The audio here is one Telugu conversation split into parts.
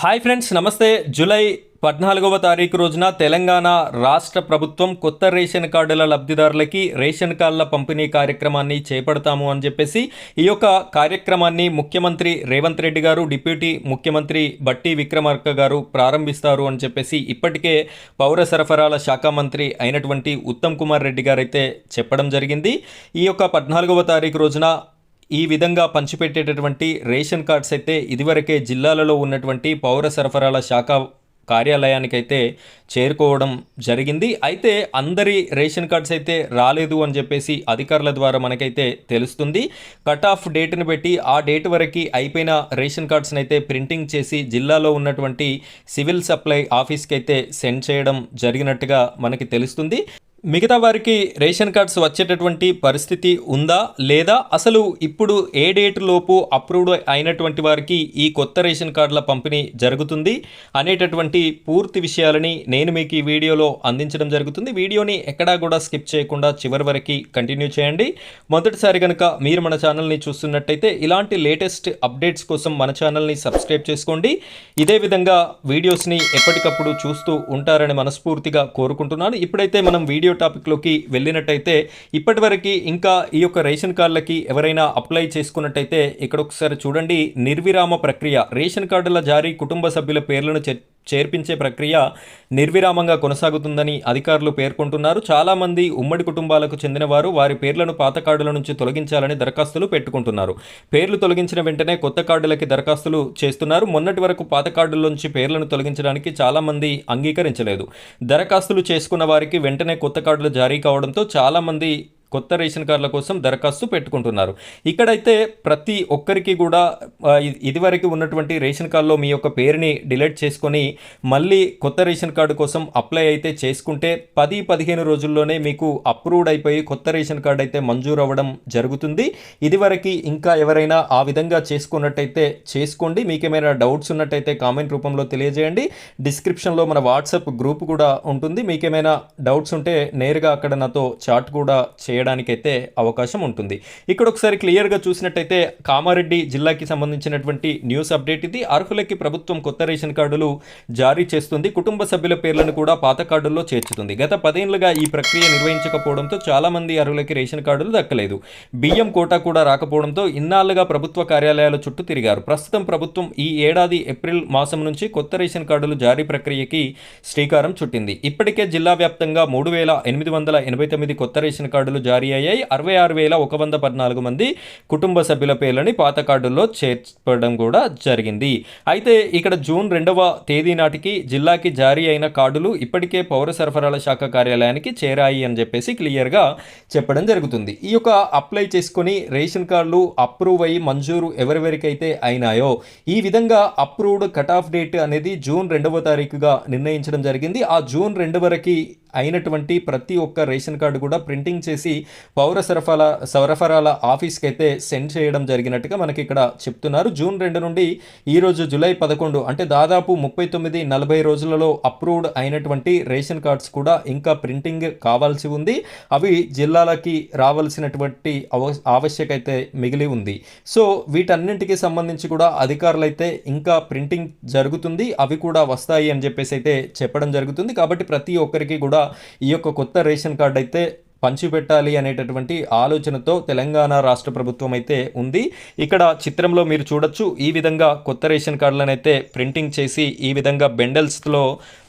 హాయ్ ఫ్రెండ్స్, నమస్తే. జూలై 14వ తారీఖు రోజున తెలంగాణ రాష్ట్ర ప్రభుత్వం కొత్త రేషన్ కార్డుల లబ్ధిదారులకి రేషన్ కార్డుల పంపిణీ కార్యక్రమాన్ని చేపడతాము అని చెప్పేసి ఈ యొక్క కార్యక్రమాన్ని ముఖ్యమంత్రి రేవంత్ రెడ్డి గారు, డిప్యూటీ ముఖ్యమంత్రి బట్టి విక్రమార్క గారు ప్రారంభిస్తారు అని చెప్పేసి ఇప్పటికే పౌర సరఫరాల శాఖ మంత్రి అయినటువంటి ఉత్తమ్ కుమార్ రెడ్డి గారు అయితే చెప్పడం జరిగింది. ఈ యొక్క 14వ తారీఖు రోజున ఈ విధంగా పంచిపెట్టేటటువంటి రేషన్ కార్డ్స్ అయితే ఇదివరకే జిల్లాలలో ఉన్నటువంటి పౌర సరఫరాల శాఖ కార్యాలయానికైతే చేరుకోవడం జరిగింది. అయితే అందరి రేషన్ కార్డ్స్ అయితే రాలేదు అని చెప్పేసి అధికారుల ద్వారా మనకైతే తెలుస్తుంది. కట్ ఆఫ్ డేట్ని పెట్టి ఆ డేట్ వరకు అయిపోయిన రేషన్ కార్డ్స్ని అయితే ప్రింటింగ్ చేసి జిల్లాలో ఉన్నటువంటి సివిల్ సప్లై ఆఫీస్కి అయితే సెండ్ చేయడం జరిగినట్టుగా మనకి తెలుస్తుంది. మిగతా వారికి రేషన్ కార్డ్స్ వచ్చేటటువంటి పరిస్థితి ఉందా లేదా, అసలు ఇప్పుడు ఏ డేట్ లోపు అప్రూవ్డ్ అయినటువంటి వారికి ఈ కొత్త రేషన్ కార్డుల పంపిణీ జరుగుతుంది అనేటటువంటి పూర్తి విషయాలని నేను మీకు ఈ వీడియోలో అందించడం జరుగుతుంది. వీడియోని ఎక్కడా కూడా స్కిప్ చేయకుండా చివరి వరకు కంటిన్యూ చేయండి. మొదటిసారి కనుక మీరు మన ఛానల్ని చూస్తున్నట్టయితే ఇలాంటి లేటెస్ట్ అప్డేట్స్ కోసం మన ఛానల్ని సబ్స్క్రైబ్ చేసుకోండి. ఇదే విధంగా వీడియోస్ని ఎప్పటికప్పుడు చూస్తూ ఉంటారని మనస్ఫూర్తిగా కోరుకుంటున్నాను. ఇప్పుడైతే మనం వీడియో టాపిక్లోకి వెళ్ళినట్టయితే ఇప్పటివరకు ఇంకా ఈ యొక్క రేషన్ కార్డులకి ఎవరైనా అప్లై చేసుకున్నట్టయితే ఇక్కడ ఒకసారి చూడండి. నిర్విరామ ప్రక్రియ రేషన్ కార్డుల జారీ, కుటుంబ సభ్యుల పేర్లను చేర్పించే ప్రక్రియ నిర్విరామంగా కొనసాగుతుందని అధికారులు పేర్కొంటున్నారు. చాలామంది ఉమ్మడి కుటుంబాలకు చెందిన వారు వారి పేర్లను పాత కార్డుల నుంచి తొలగించాలని దరఖాస్తులు పెట్టుకుంటున్నారు. పేర్లు తొలగించిన వెంటనే కొత్త కార్డులకి దరఖాస్తులు చేస్తున్నారు. మొన్నటి వరకు పాత కార్డుల్లోంచి పేర్లను తొలగించడానికి చాలామంది అంగీకరించలేదు. దరఖాస్తులు చేసుకున్న వారికి వెంటనే కొత్త కార్డులు జారీ కావడంతో చాలామంది కొత్త రేషన్ కార్డుల కోసం దరఖాస్తు పెట్టుకుంటున్నారు. ఇక్కడైతే ప్రతి ఒక్కరికి కూడా ఇదివరకు ఉన్నటువంటి రేషన్ కార్డులో మీ యొక్క పేరుని డిలీట్ చేసుకొని మళ్ళీ కొత్త రేషన్ కార్డు కోసం అప్లై అయితే చేసుకుంటే 10-15 రోజుల్లోనే మీకు అప్రూవ్డ్ అయిపోయి కొత్త రేషన్ కార్డు అయితే మంజూరు అవ్వడం జరుగుతుంది. ఇదివరకు ఇంకా ఎవరైనా ఆ విధంగా చేసుకున్నట్టయితే చేసుకోండి. మీకు ఏమైనా డౌట్స్ ఉన్నట్టయితే కామెంట్ రూపంలో తెలియజేయండి. డిస్క్రిప్షన్లో మన వాట్సాప్ గ్రూప్ కూడా ఉంటుంది. మీకు ఏమైనా డౌట్స్ ఉంటే నేరుగా అక్కడ నాతో చాట్ కూడా చేయడానికైతే అవకాశం ఉంటుంది. ఇక్కడ ఒకసారి క్లియర్గా చూసినట్టయితే కామారెడ్డి జిల్లాకి సంబంధించినటువంటి న్యూస్ అప్డేట్ ఇది. అర్హులకి ప్రభుత్వం కొత్త రేషన్ కార్డులు జారీ చేస్తుంది. కుటుంబ సభ్యుల పేర్లను కూడా పాత కార్డుల్లో చేర్చుతుంది. గత 10 ఏళ్లుగా ఈ ప్రక్రియ నిర్వహించకపోవడంతో చాలామంది అర్హులకి రేషన్ కార్డులు దక్కలేదు. బియ్యం కోటా కూడా రాకపోవడంతో ఇన్నాళ్లుగా ప్రభుత్వ కార్యాలయాల చుట్టూ తిరిగారు. ప్రస్తుతం ప్రభుత్వం ఈ ఏడాది ఏప్రిల్ మాసం నుంచి కొత్త రేషన్ కార్డులు జారీ ప్రక్రియకి శ్రీకారం చుట్టింది. ఇప్పటికే జిల్లా వ్యాప్తంగా 3,889 కొత్త రేషన్ కార్డులు జారీ అయ్యాయి. 66,114 మంది కుటుంబ సభ్యుల పేర్లని పాత కార్డుల్లో చేర్చడం కూడా జరిగింది. అయితే ఇక్కడ జూన్ 2వ తేదీ నాటికి జిల్లాకి జారీ అయిన కార్డులు ఇప్పటికే పౌర సరఫరాల శాఖ కార్యాలయానికి చేరాయి అని చెప్పేసి క్లియర్గా చెప్పడం జరుగుతుంది. ఈ యొక్క అప్లై చేసుకొని రేషన్ కార్డులు అప్రూవ్ అయ్యి మంజూరు ఎవరెవరికైతే అయినాయో ఈ విధంగా అప్రూవ్డ్ కట్ ఆఫ్ డేట్ అనేది జూన్ 2వ తారీఖుగా నిర్ణయించడం జరిగింది. ఆ జూన్ 2 వరకు అయినటువంటి ప్రతి ఒక్క రేషన్ కార్డు కూడా ప్రింటింగ్ చేసి పౌర సరఫరాల ఆఫీస్కి అయితే సెండ్ చేయడం జరిగినట్టుగా మనకి ఇక్కడ చెప్తున్నారు. జూన్ 2 నుండి ఈరోజు జూలై 11 అంటే దాదాపు 39-40 రోజులలో అప్రూవ్డ్ అయినటువంటి రేషన్ కార్డ్స్ కూడా ఇంకా ప్రింటింగ్ కావాల్సి ఉంది. అవి జిల్లాలకి రావాల్సినటువంటి ఆవశ్యకత మిగిలి ఉంది. సో వీటన్నింటికి సంబంధించి కూడా అధికారులు అయితే ఇంకా ప్రింటింగ్ జరుగుతుంది, అవి కూడా వస్తాయి అని చెప్పేసి అయితే చెప్పడం జరుగుతుంది. కాబట్టి ప్రతి ఒక్కరికి కూడా ఈ యొక్క కొత్త రేషన్ కార్డు అయితే పంచిపెట్టాలి అనేటటువంటి ఆలోచనతో తెలంగాణ రాష్ట్ర ప్రభుత్వం అయితే ఉంది. ఇక్కడ చిత్రంలో మీరు చూడొచ్చు, ఈ విధంగా కొత్త రేషన్ కార్డులను అయితే ప్రింటింగ్ చేసి ఈ విధంగా బెండల్స్లో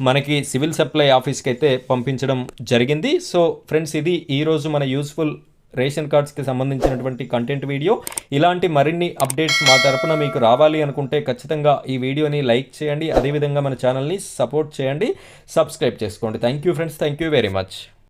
మనకి సివిల్ సప్లై ఆఫీస్కి అయితే పంపించడం జరిగింది. సో ఫ్రెండ్స్, ఇది ఈరోజు మన యూస్ఫుల్ రేషన్ కార్డ్స్కి సంబంధించినటువంటి కంటెంట్ వీడియో. ఇలాంటి మరిన్ని అప్డేట్స్ మా తరపున మీకు రావాలి అనుకుంటే ఖచ్చితంగా ఈ వీడియోని లైక్ చేయండి. అదేవిధంగా మన ఛానల్ని సపోర్ట్ చేయండి, సబ్స్క్రైబ్ చేసుకోండి. Thank you friends, thank you very much.